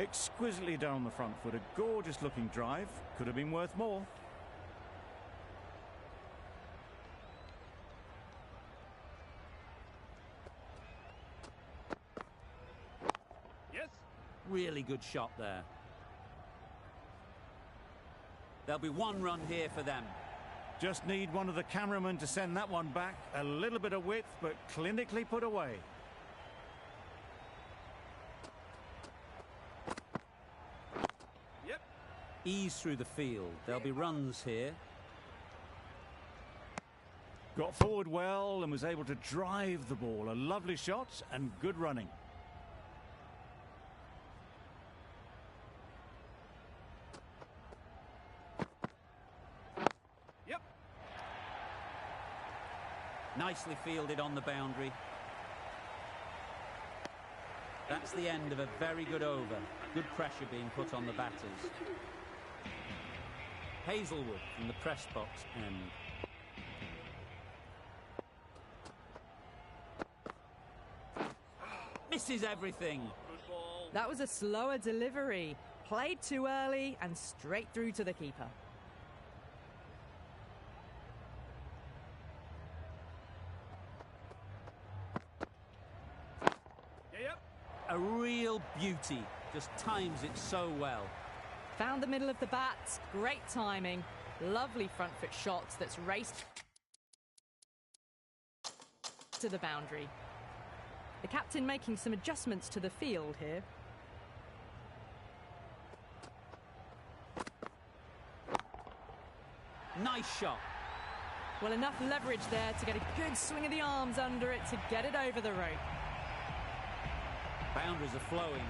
Exquisitely done on the front foot, a gorgeous looking drive, could have been worth more. Yes. Really good shot there. There'll be one run here for them. Just need one of the cameramen to send that one back. A little bit of width, but clinically put away. Yep. Ease through the field. There'll be runs here. Got forward well and was able to drive the ball. A lovely shot and good running. Yep. Nicely fielded on the boundary. That's the end of a very good over. Good pressure being put on the batters. Hazelwood from the press box end. Misses everything. That was a slower delivery. Played too early and straight through to the keeper. Yep. A real beauty. Just times it so well. Found the middle of the bat. Great timing. Lovely front foot shots that's raced to the boundary. The captain making some adjustments to the field here. Nice shot. Well, enough leverage there to get a good swing of the arms under it to get it over the rope. Boundaries are flowing.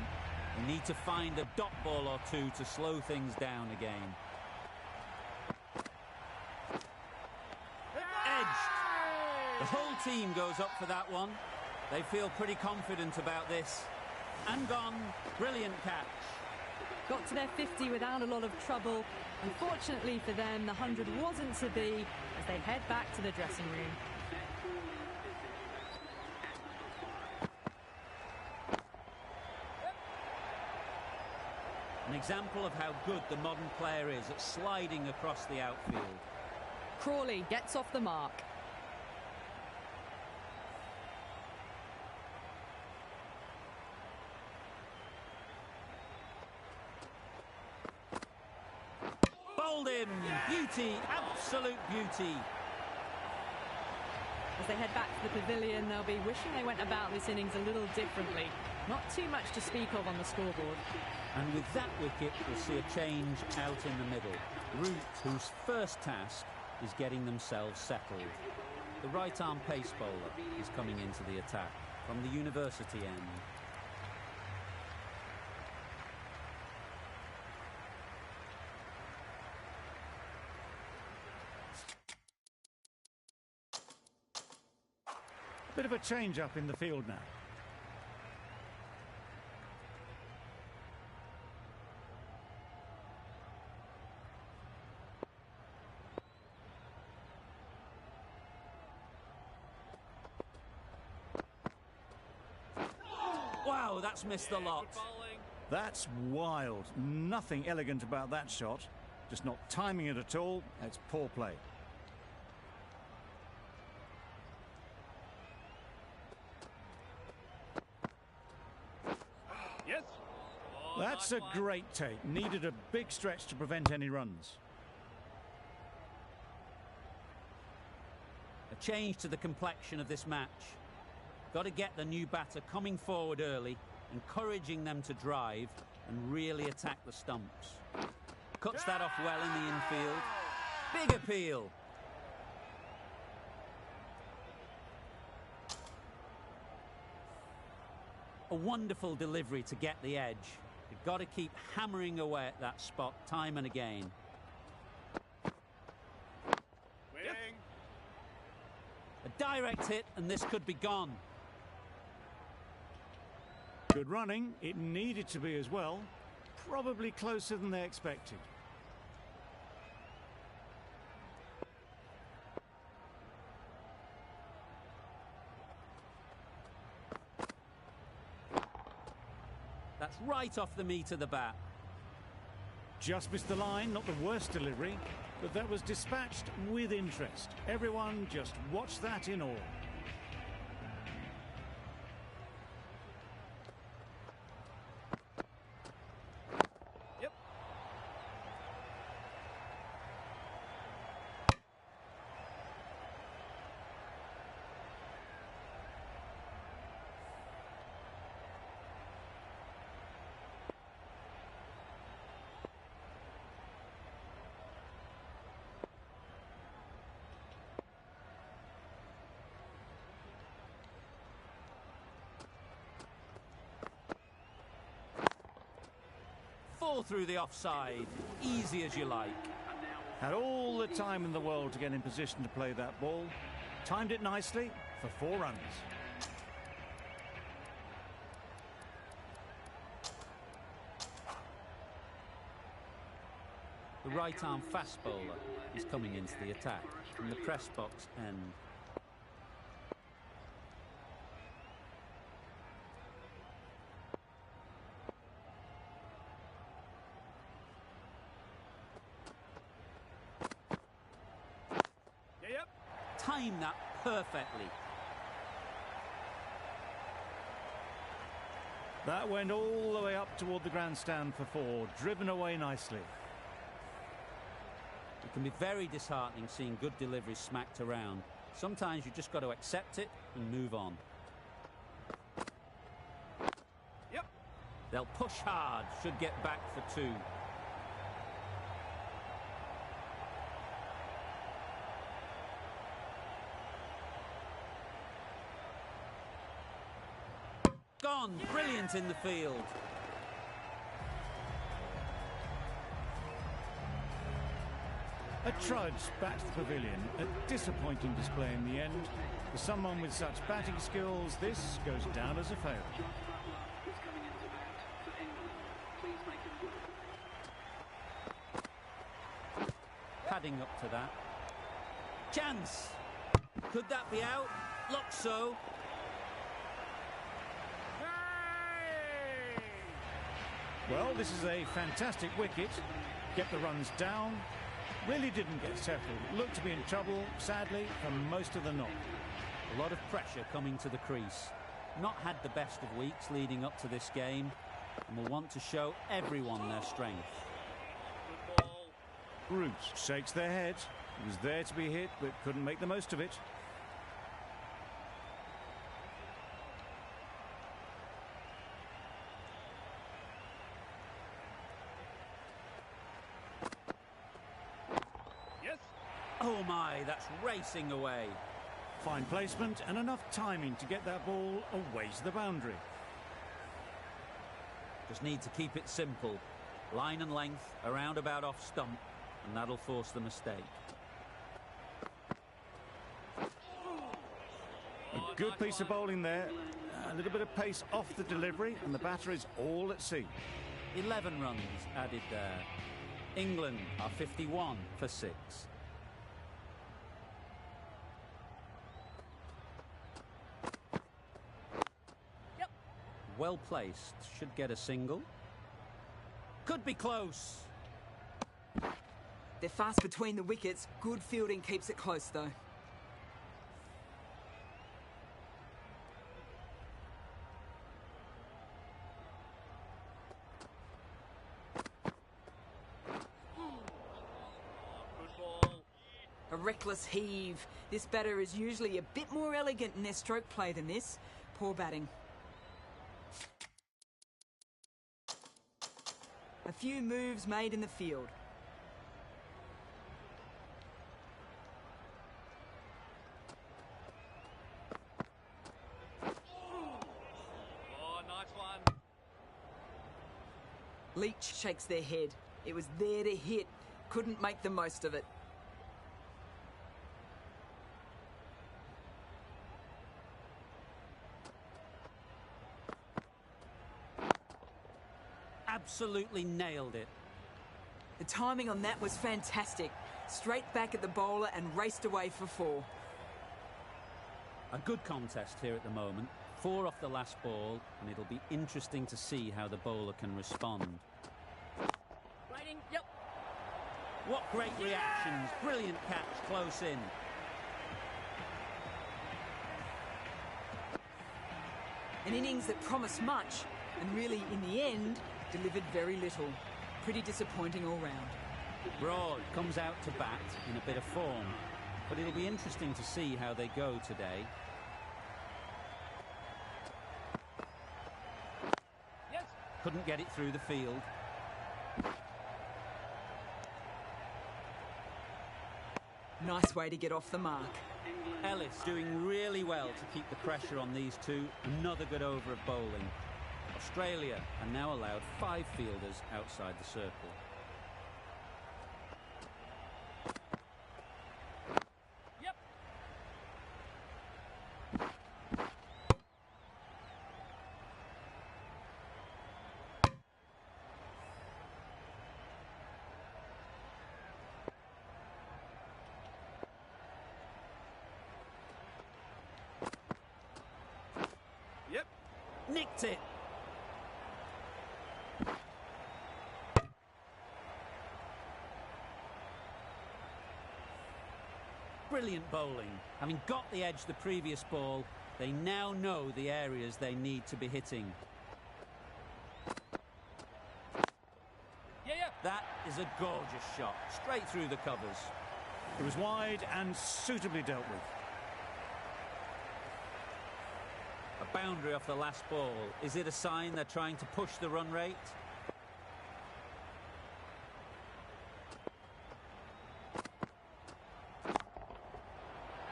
They need to find a dot ball or two to slow things down again. Edged. The whole team goes up for that one. They feel pretty confident about this. And gone. Brilliant catch. Got to their 50 without a lot of trouble. Unfortunately for them, the 100 wasn't to be as they head back to the dressing room. An example of how good the modern player is at sliding across the outfield. Crawley gets off the mark. Bowled him! Beauty! Absolute beauty! As they head back to the pavilion, they'll be wishing they went about this innings a little differently. Not too much to speak of on the scoreboard. And with that wicket, we'll see a change out in the middle. Root, whose first task is getting themselves settled. The right-arm pace bowler is coming into the attack from the university end. Bit of a change up in the field now. Wow, that's missed a lot. That's wild. Nothing elegant about that shot. Just not timing it at all. It's poor play. Yes. That's a great take. Needed a big stretch to prevent any runs. A change to the complexion of this match. Got to get the new batter coming forward early, encouraging them to drive and really attack the stumps. Cuts that off well in the infield. Big appeal. A wonderful delivery to get the edge. You've got to keep hammering away at that spot time and again. Waiting. A direct hit and this could be gone. Good running. It needed to be as well. Probably closer than they expected. That's right off the meat of the bat. Just missed the line, not the worst delivery, but that was dispatched with interest. Everyone just watched that in awe. Yep. Fall through the offside, easy as you like. Had all the time in the world to get in position to play that ball. Timed it nicely for 4 runs. The right-arm fast bowler is coming into the attack from the press box end. Yep. Time that perfectly. That went all the way up toward the grandstand for 4, driven away nicely. It can be very disheartening seeing good deliveries smacked around. Sometimes you just got to accept it and move on. Yep. They'll push hard, should get back for 2. Gone, brilliant in the field. A trudge back to the pavilion, a disappointing display in the end. For someone with such batting skills, this goes down as a failure. Padding up to that. Chance! Could that be out? Looks so. Well, this is a fantastic wicket. Get the runs down. Really didn't get settled. Looked to be in trouble, sadly, for most of the knock. A lot of pressure coming to the crease. Not had the best of weeks leading up to this game, and will want to show everyone their strength. Good ball. Root shakes their head. He was there to be hit, but couldn't make the most of it. Yes. Oh my, that's racing away. Fine placement and enough timing to get that ball away to the boundary. Just need to keep it simple. Line and length, around about off stump, and that'll force the mistake. A good piece of bowling there. A little bit of pace off the delivery, and the batter is all at sea. 11 runs added there. England are 51 for 6. Yep. Well placed, should get a single. Could be close. They're fast between the wickets. Good fielding keeps it close, though. Good ball. A reckless heave. This batter is usually a bit more elegant in their stroke play than this. Poor batting. A few moves made in the field. Oh, nice one. Leach shakes their head. It was there to hit. Couldn't make the most of it. Absolutely nailed it. The timing on that was fantastic. Straight back at the bowler and raced away for 4. A good contest here at the moment. 4 off the last ball, and it'll be interesting to see how the bowler can respond. Waiting. Yep. What great reactions. Brilliant catch close in. An innings that promised much and really, in the end, delivered very little. Pretty disappointing all round. Broad comes out to bat in a bit of form, but it'll be interesting to see how they go today. Yes. Couldn't get it through the field. Nice way to get off the mark. Ellis doing really well to keep the pressure on these two. Another good over of bowling. Australia are now allowed 5 fielders outside the circle. Yep. Yep. Nicked it. Brilliant bowling. Having got the edge the previous ball, they now know the areas they need to be hitting. Yeah, yeah. That is a gorgeous shot, straight through the covers. It was wide and suitably dealt with. A boundary off the last ball. Is it a sign they're trying to push the run rate?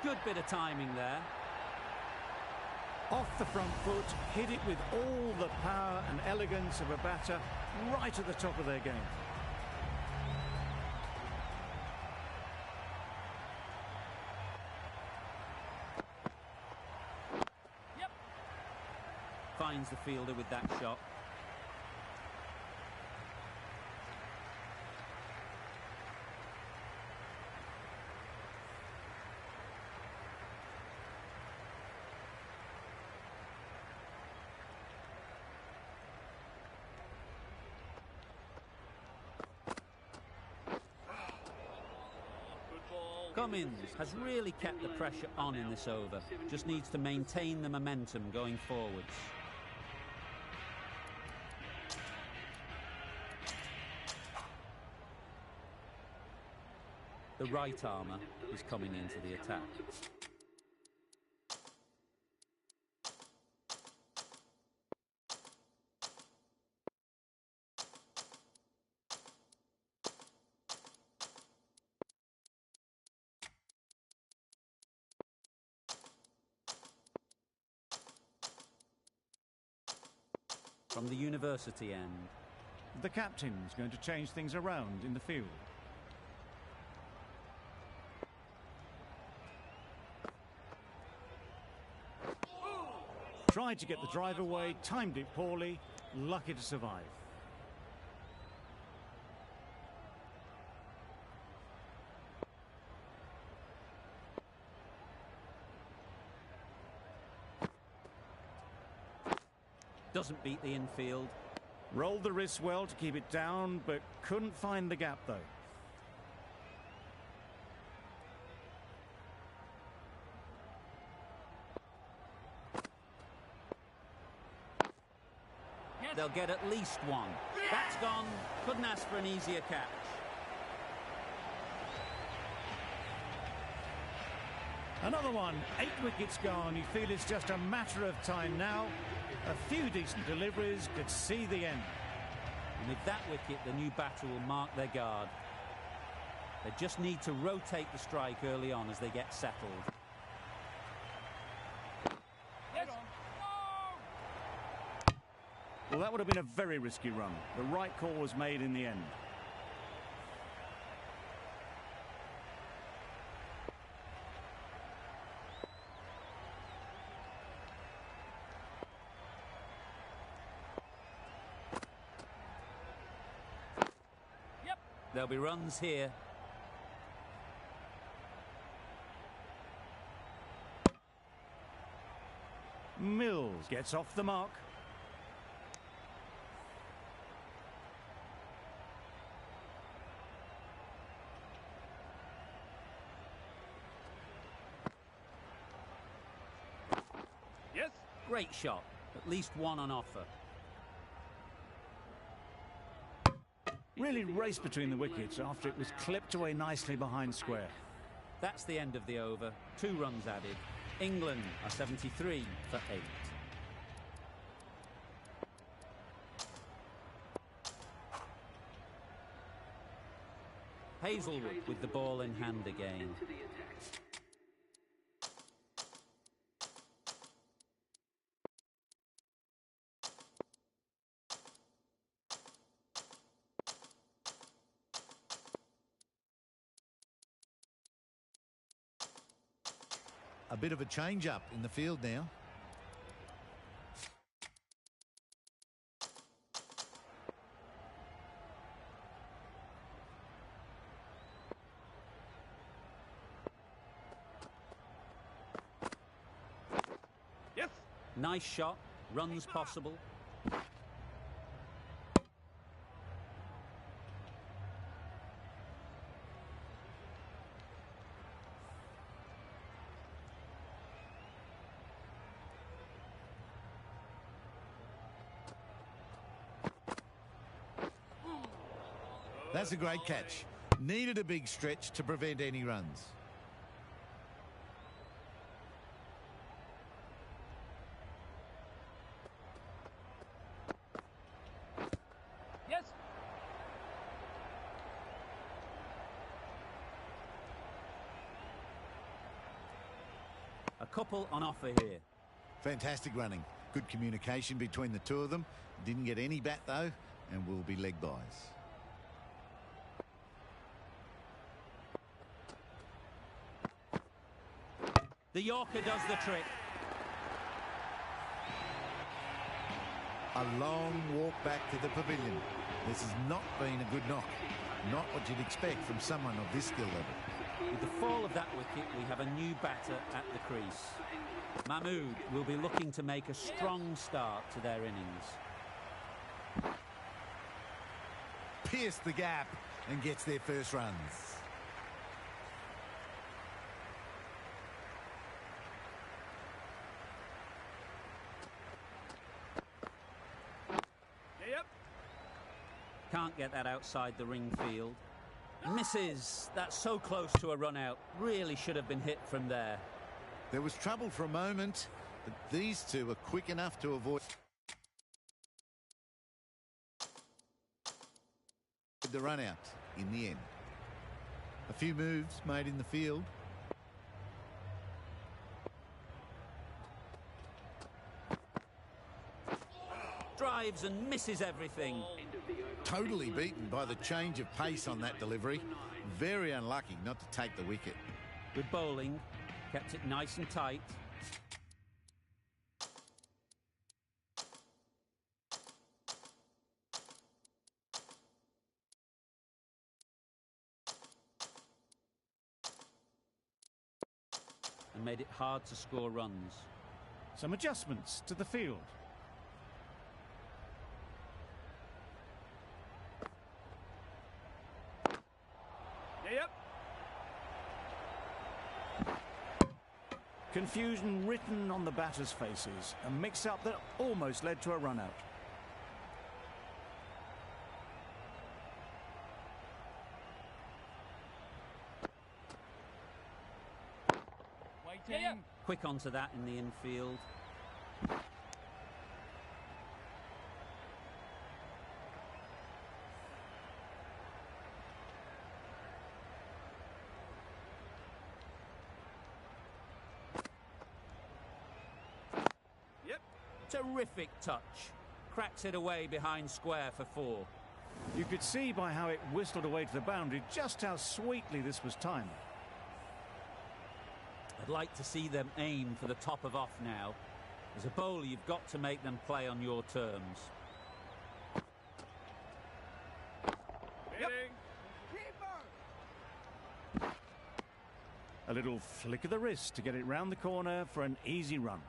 Good bit of timing there. Off the front foot, hit it with all the power and elegance of a batter right at the top of their game. Yep. Finds the fielder with that shot. Good ball. Cummins has really kept the pressure on in this over. Just needs to maintain the momentum going forwards. The right armour is coming into the attack. From the university end. The captain's going to change things around in the field. Tried to get the drive away, timed it poorly, lucky to survive. Doesn't beat the infield. Rolled the wrists well to keep it down, but couldn't find the gap though. Yes. They'll get at least one. That's gone. Couldn't ask for an easier catch. Another one, 8 wickets gone. You feel it's just a matter of time now. A few decent deliveries could see the end. And with that wicket, the new batter will mark their guard. They just need to rotate the strike early on as they get settled. Yes. Well, that would have been a very risky run. The right call was made in the end. There'll be runs here. Mills skills. Gets off the mark. Yes. Great shot. At least one on offer. Really raced between the wickets after it was clipped away nicely behind square. That's the end of the over. 2 runs added. England are 73 for 8. Hazelwood with the ball in hand again. A bit of a change-up in the field now. Yes. Nice shot. Runs possible. That's a great catch. Needed a big stretch to prevent any runs. Yes. A couple on offer here. Fantastic running. Good communication between the two of them. Didn't get any bat though, and will be leg byes. The Yorker does the trick. A long walk back to the pavilion. This has not been a good knock. Not what you'd expect from someone of this skill level. With the fall of that wicket, we have a new batter at the crease. Mahmood will be looking to make a strong start to their innings. Pierced the gap and gets their first runs. Yep. Can't get that outside the ring field. Misses. That's so close to a run out. Really should have been hit from there. There was trouble for a moment, but these two are quick enough to avoid the run out in the end. A few moves made in the field. Drives and misses everything. Totally beaten by the change of pace on that delivery. Very unlucky not to take the wicket. Good bowling. Kept it nice and tight. And made it hard to score runs. Some adjustments to the field. Yep. Confusion written on the batters' faces. A mix-up that almost led to a run-out. Waiting. Quick onto that in the infield. Yep. Terrific touch. Cracks it away behind square for 4. You could see by how it whistled away to the boundary just how sweetly this was timed. I'd like to see them aim for the top of off now. As a bowler, you've got to make them play on your terms. Yep. A little flick of the wrist to get it round the corner for an easy run.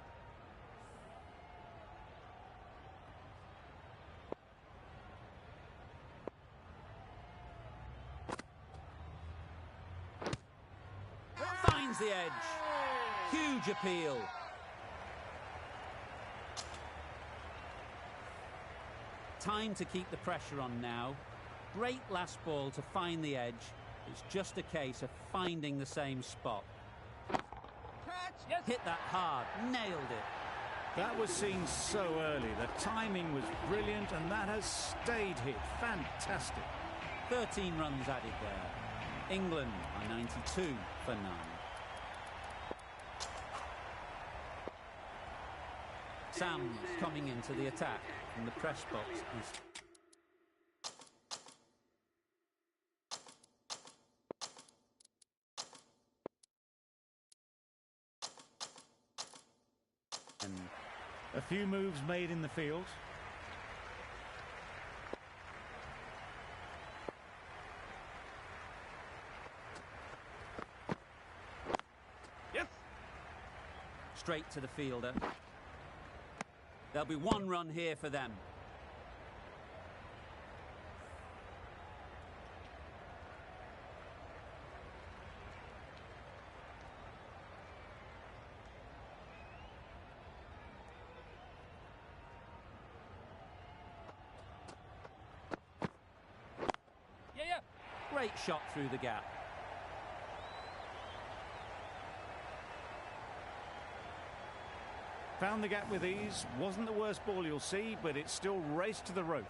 Finds the edge. Huge appeal. Time to keep the pressure on now. Great last ball to find the edge. It's just a case of finding the same spot. Catch! Yes! Hit that hard. Nailed it. That was seen so early. The timing was brilliant, and that has stayed hit. Fantastic. 13 runs added there. England are 92 for 9. Sam's coming into the attack from the press box. And a few moves made in the field. Yes! Straight to the fielder. There'll be 1 run here for them. Yeah. Great shot through the gap. Found the gap with ease. Wasn't the worst ball you'll see, but it still raced to the rope.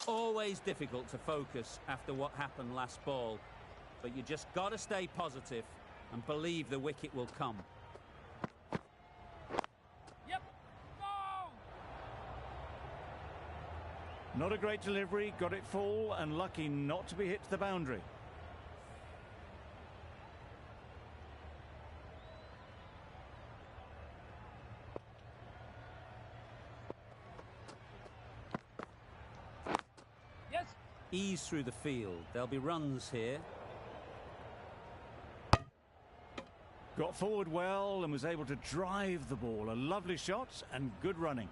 Always difficult to focus after what happened last ball, but you just got to stay positive and believe the wicket will come. Yep! Go! Not a great delivery, got it full and lucky not to be hit to the boundary. Yes! Ease through the field. There'll be runs here. Got forward well and was able to drive the ball. A lovely shot and good running.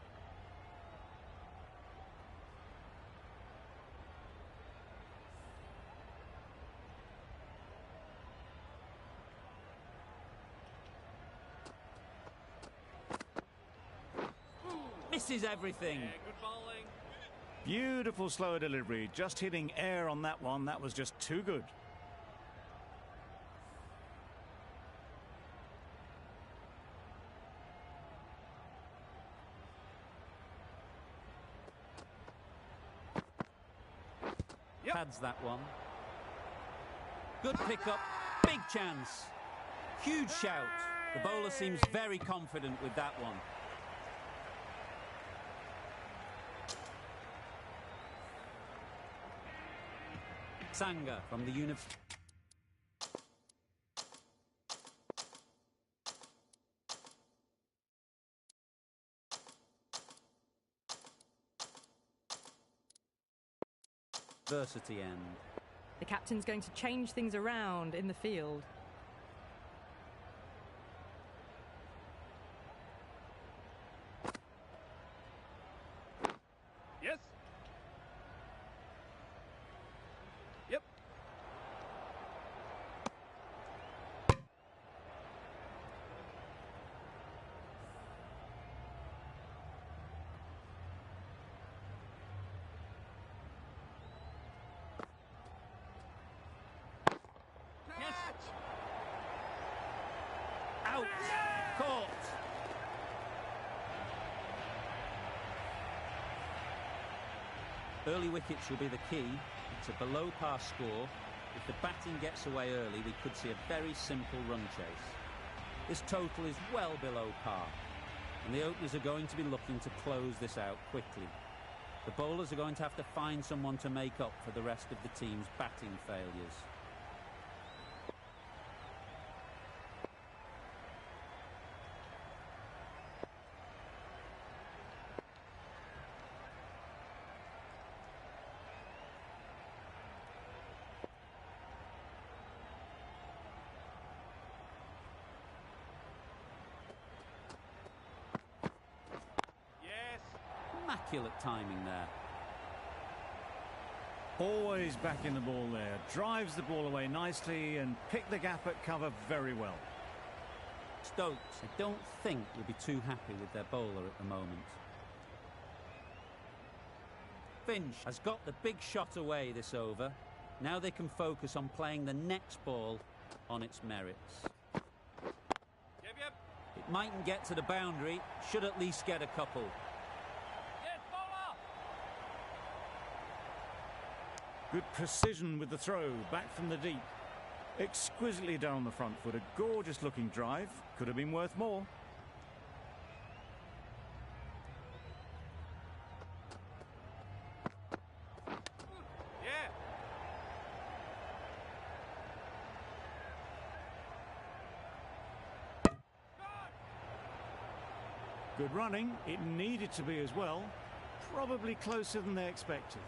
Misses everything. Yeah, good bowling. Beautiful slower delivery. Just hitting air on that one. That was just too good. Yep. Pads that one. Good pickup. Big chance. Huge shout. The bowler seems very confident with that one. Sangha from the university. End. The captain's going to change things around in the field. Yes! Yep! Out. Caught. Early wickets will be the key. It's a below par score. If the batting gets away early, we could see a very simple run chase. This total is well below par, and the openers are going to be looking to close this out quickly. The bowlers are going to have to find someone to make up for the rest of the team's batting failures. Yes! Immaculate timing there. Always backing the ball there. Drives the ball away nicely and picked the gap at cover very well. Stokes, I don't think, will be too happy with their bowler at the moment. Finch has got the big shot away this over. Now they can focus on playing the next ball on its merits. Yep. It mightn't get to the boundary, should at least get a couple. Yes, bowler. Good precision with the throw, back from the deep. Exquisitely down the front foot, a gorgeous looking drive. Could have been worth more. Yeah. Good running. It needed to be as well. Probably closer than they expected.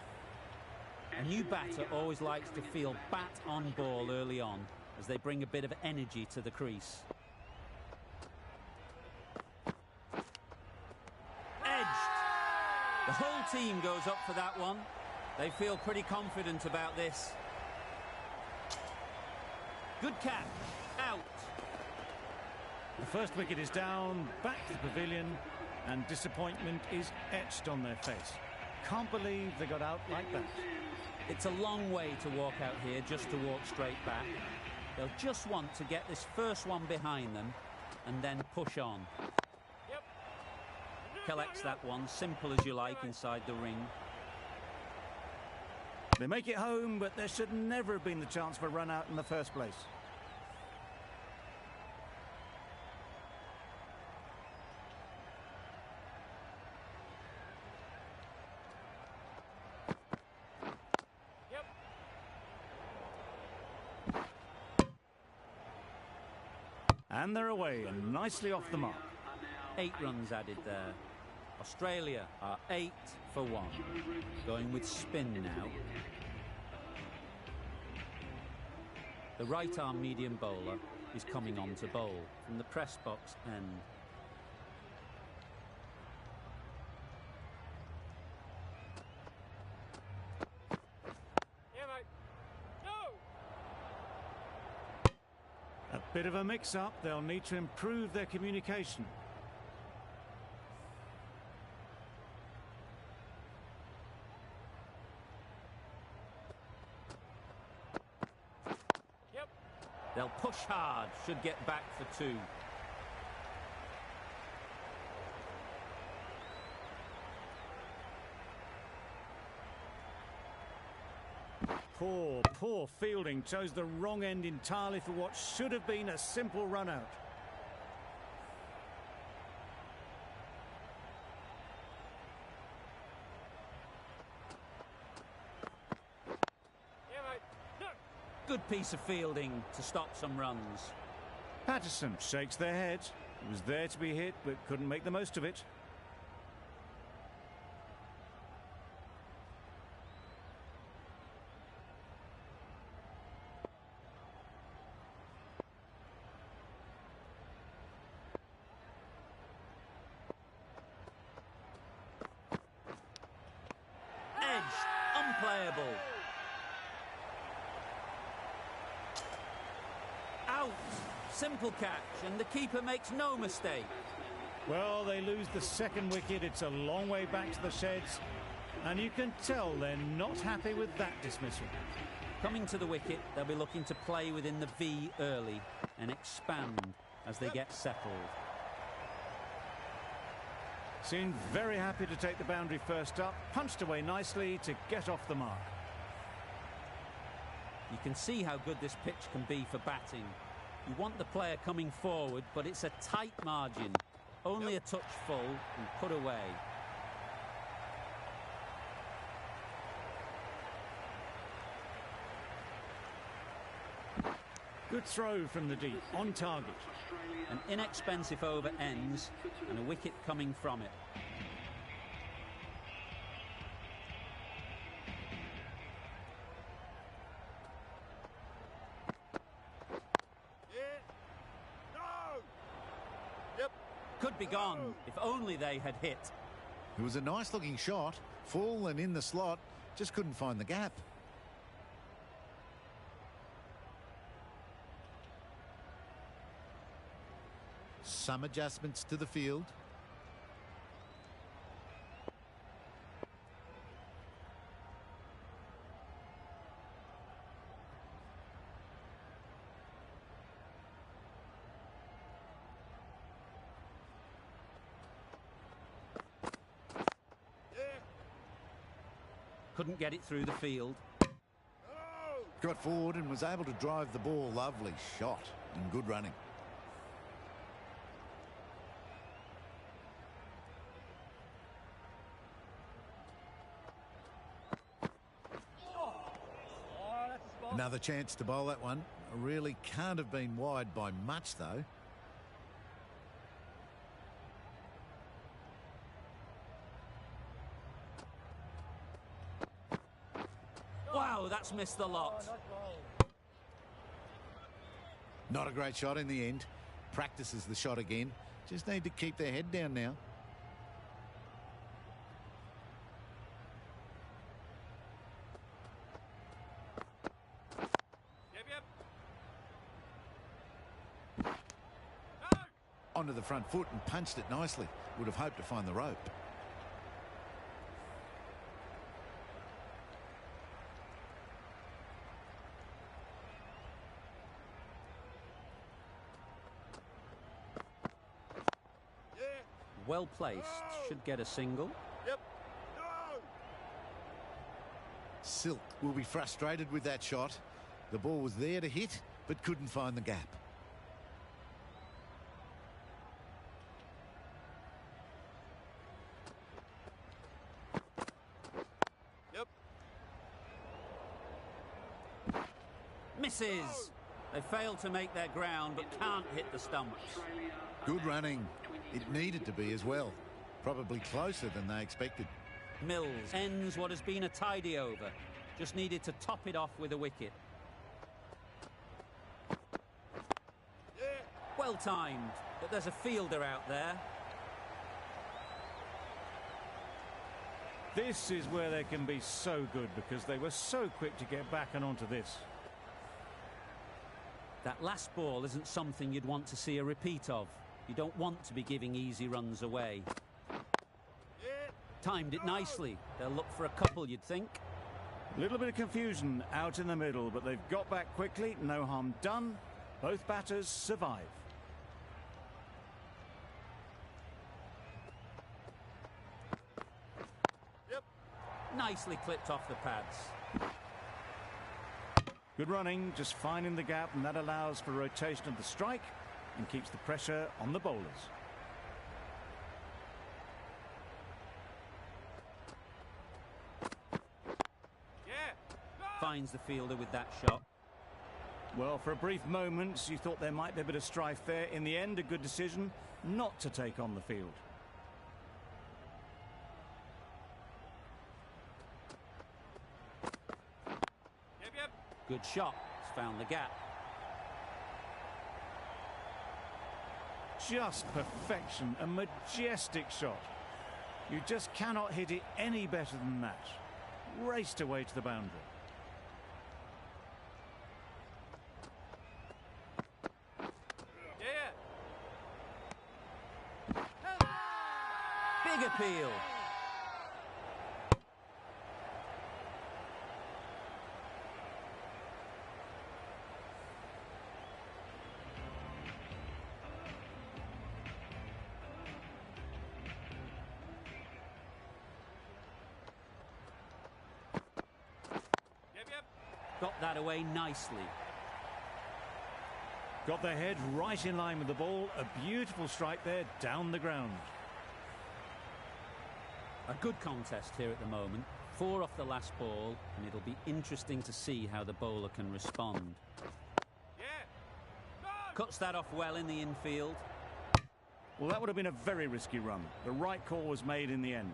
A new batter always likes to feel bat on ball early on as they bring a bit of energy to the crease. Edged. The whole team goes up for that one. They feel pretty confident about this. Good catch. Out. The first wicket is down, back to the pavilion, and disappointment is etched on their face. Can't believe they got out like that. It's a long way to walk out here just to walk straight back. They'll just want to get this first one behind them and then push on. Yep. Collects that one, simple as you like, inside the ring. They make it home, but there should never have been the chance for a run out in the first place. And they're away and nicely off the mark. 8 runs added there. Australia are 8 for 1. Going with spin now. The right-arm medium bowler is coming on to bowl from the press box end. Yeah, mate. No! A bit of a mix-up. They'll need to improve their communication. Yep. They'll push hard, should get back for 2. Poor fielding. Chose the wrong end entirely for what should have been a simple run out. Yeah, mate. No! Good piece of fielding to stop some runs. Patterson shakes their head. It was there to be hit, but couldn't make the most of it. Unplayable. Out. Simple catch, and the keeper makes no mistake. Well, they lose the second wicket. It's a long way back to the sheds, and you can tell they're not happy with that dismissal. Coming to the wicket, they'll be looking to play within the V early and expand as they get settled. Seemed very happy to take the boundary first up, punched away nicely to get off the mark. You can see how good this pitch can be for batting. You want the player coming forward, but it's a tight margin. Only a touch full and put away. Good throw from the deep, on target. An inexpensive over ends and a wicket coming from it. Could be gone if only they had hit. It was a nice looking shot, full and in the slot, just couldn't find the gap. Some adjustments to the field. Couldn't get it through the field. Got forward and was able to drive the ball. Lovely shot and good running. Another chance to bowl that one. Really can't have been wide by much, though. Wow, that's missed the lot. Not a great shot in the end. Practices the shot again. Just need to keep their head down now. Onto the front foot and punched it nicely. Would have hoped to find the rope. Well placed. Should get a single. Silk will be frustrated with that shot. The ball was there to hit, but couldn't find the gap. Misses. They failed to make their ground, but can't hit the stumps. Good running. It needed to be as well. Probably closer than they expected. Mills ends what has been a tidy over. Just needed to top it off with a wicket. Well timed, but there's a fielder out there. This is where they can be so good because they were so quick to get back and onto this. That last ball isn't something you'd want to see a repeat of. You don't want to be giving easy runs away. Timed it nicely. They'll look for a couple, you'd think. A little bit of confusion out in the middle, but they've got back quickly. No harm done. Both batters survive. Nicely clipped off the pads. Good running, just finding the gap, and that allows for rotation of the strike and keeps the pressure on the bowlers. Finds the fielder with that shot. Well, for a brief moment, you thought there might be a bit of strife there. In the end, a good decision not to take on the field. Good shot. It's found the gap. Just perfection, a majestic shot. You just cannot hit it any better than that. Raced away to the boundary. Big appeal. Got that away nicely. Got their head right in line with the ball. A beautiful strike there down the ground. A good contest here at the moment. 4 off the last ball, and it'll be interesting to see how the bowler can respond. Cuts that off well in the infield. Well, that would have been a very risky run. The right call was made in the end.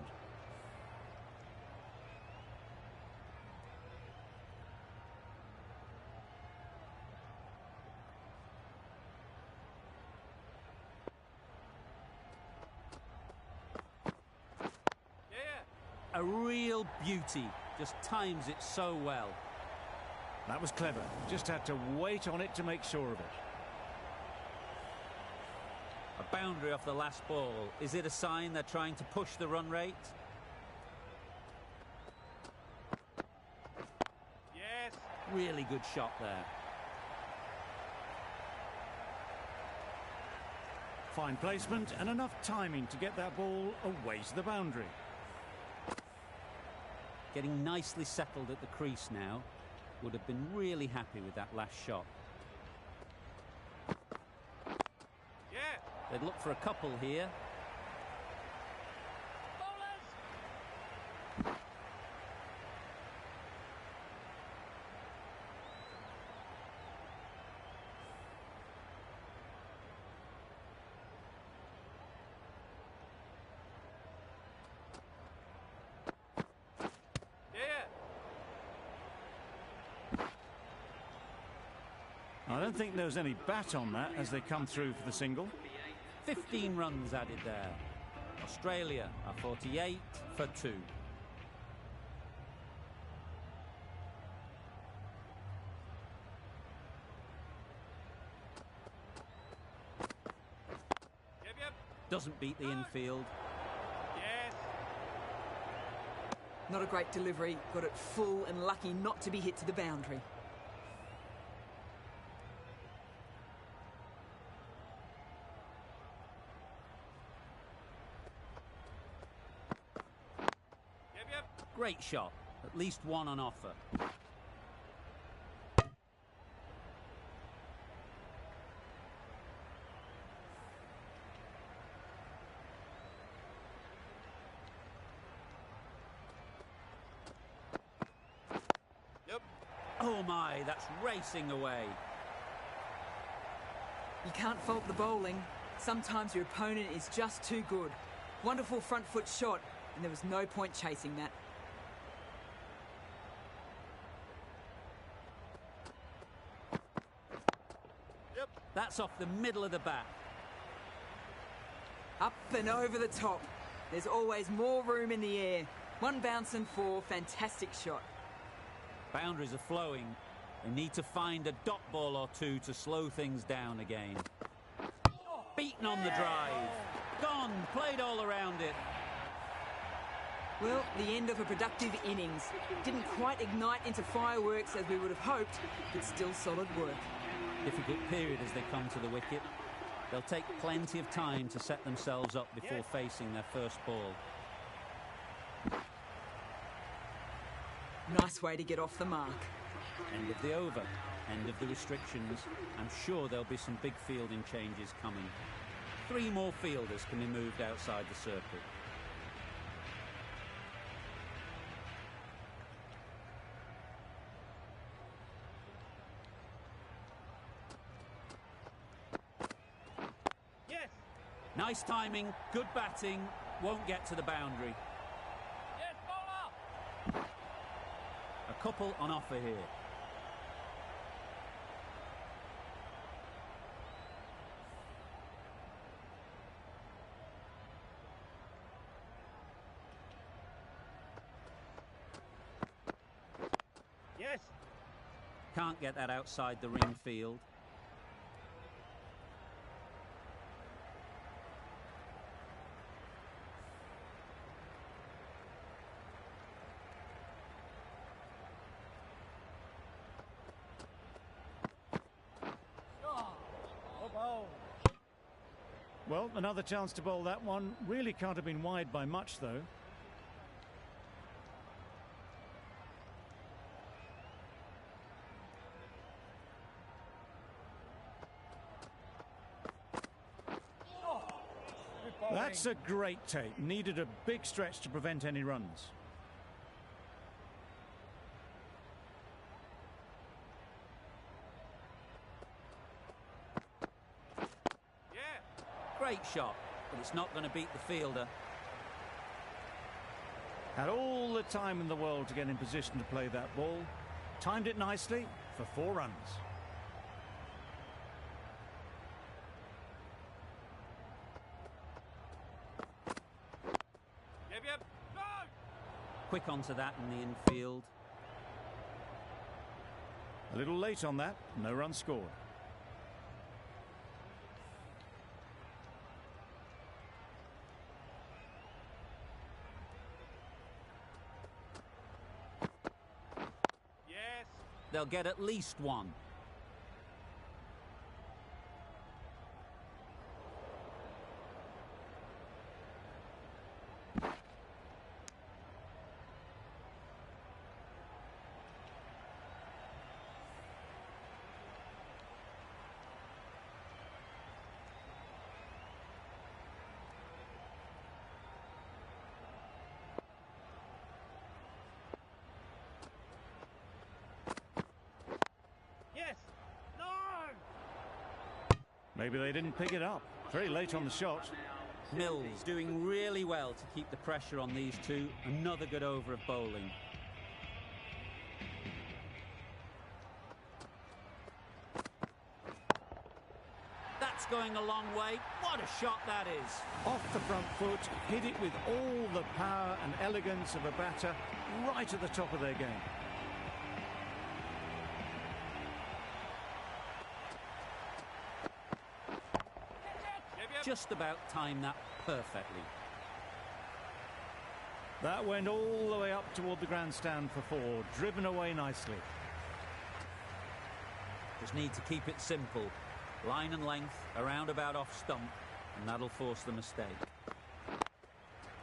A real beauty. Just times it so well. That was clever. Just had to wait on it to make sure of it. A boundary off the last ball. Is it a sign they're trying to push the run rate? Yes. Really good shot there. Fine placement and enough timing to get that ball away to the boundary. Getting nicely settled at the crease now. Would have been really happy with that last shot. Yeah. They'd look for a couple here. Bowlers. Yeah. I don't think there was any bat on that as they come through for the single. 15 runs added there. Australia are 48 for 2. Yep. Doesn't beat the infield. Yes. Not a great delivery. Got it full and lucky not to be hit to the boundary. Yep. Great shot. At least one on offer. Yep. Oh my, that's racing away. You can't fault the bowling. Sometimes your opponent is just too good. Wonderful front foot shot, and there was no point chasing that. Yep. That's off the middle of the bat. Up and over the top. There's always more room in the air. One bounce and 4, fantastic shot. Boundaries are flowing. They need to find a dot ball or two to slow things down again. Beaten on the drive. Gone, played all around it. Well, the end of a productive innings. Didn't quite ignite into fireworks as we would have hoped, but still solid work. Difficult period as they come to the wicket. They'll take plenty of time to set themselves up before facing their first ball. Nice way to get off the mark. End of the over, end of the restrictions. I'm sure there'll be some big fielding changes coming. 3 more fielders can be moved outside the circle. Yes. Nice timing, good batting, won't get to the boundary. Yes, bowler. A couple on offer here. Yes. Can't get that outside the ring field. Well, another chance to bowl that one. Really can't have been wide by much, though. That's a great take. Needed a big stretch to prevent any runs. Yeah. Great shot, but it's not going to beat the fielder. Had all the time in the world to get in position to play that ball. Timed it nicely for 4 runs. Yep. No. Quick onto that in the infield. A little late on that. No run scored. they'll get at least one. Yes. No. Maybe they didn't pick it up. Very late on the shot. Mills doing really well to keep the pressure on these two. Another good over of bowling. That's going a long way. What a shot that is. Off the front foot, hit it with all the power and elegance of a batter, right at the top of their game. Just about timed that perfectly. That went all the way up toward the grandstand for four, driven away nicely. Just need to keep it simple. Line and length, around about off stump, and that'll force the mistake.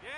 Yeah.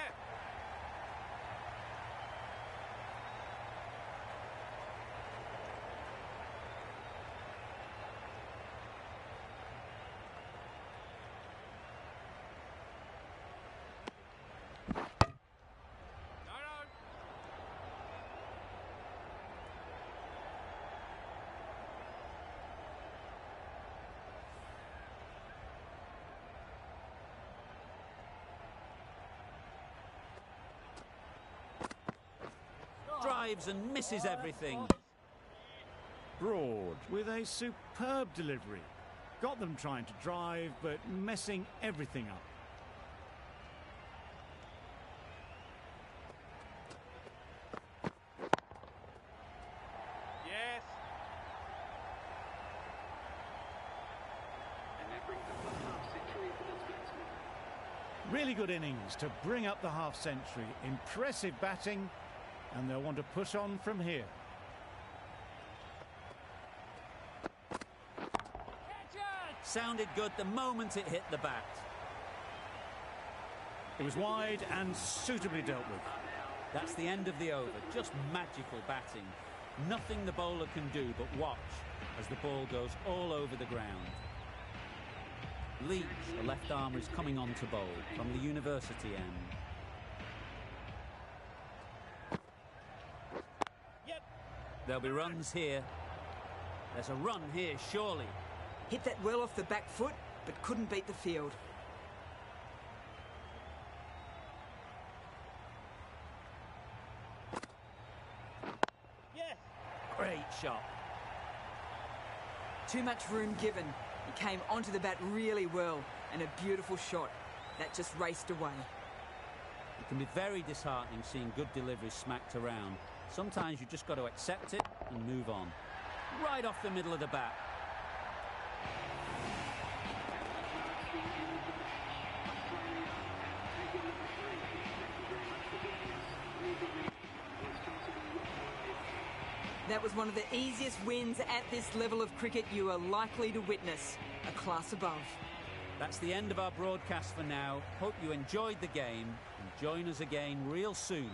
Drives and misses everything. Broad with a superb delivery. Got them trying to drive, but messing everything up. Yes. Really good innings to bring up the half-century. Impressive batting, and they'll want to push on from here. Sounded good the moment it hit the bat. It was wide and suitably dealt with. That's the end of the over. Just magical batting. Nothing the bowler can do but watch as the ball goes all over the ground. Leach, the left armer, is coming on to bowl from the university end. Yep. There'll be runs here. There's a run here, surely. Hit that well off the back foot, but couldn't beat the field. Yes. Great shot. Too much room given. He came onto the bat really well, and a beautiful shot. That just raced away. It can be very disheartening seeing good deliveries smacked around. Sometimes you just got to accept it and move on. Right off the middle of the bat. That was one of the easiest wins at this level of cricket you are likely to witness. A class above. That's the end of our broadcast for now. Hope you enjoyed the game and join us again real soon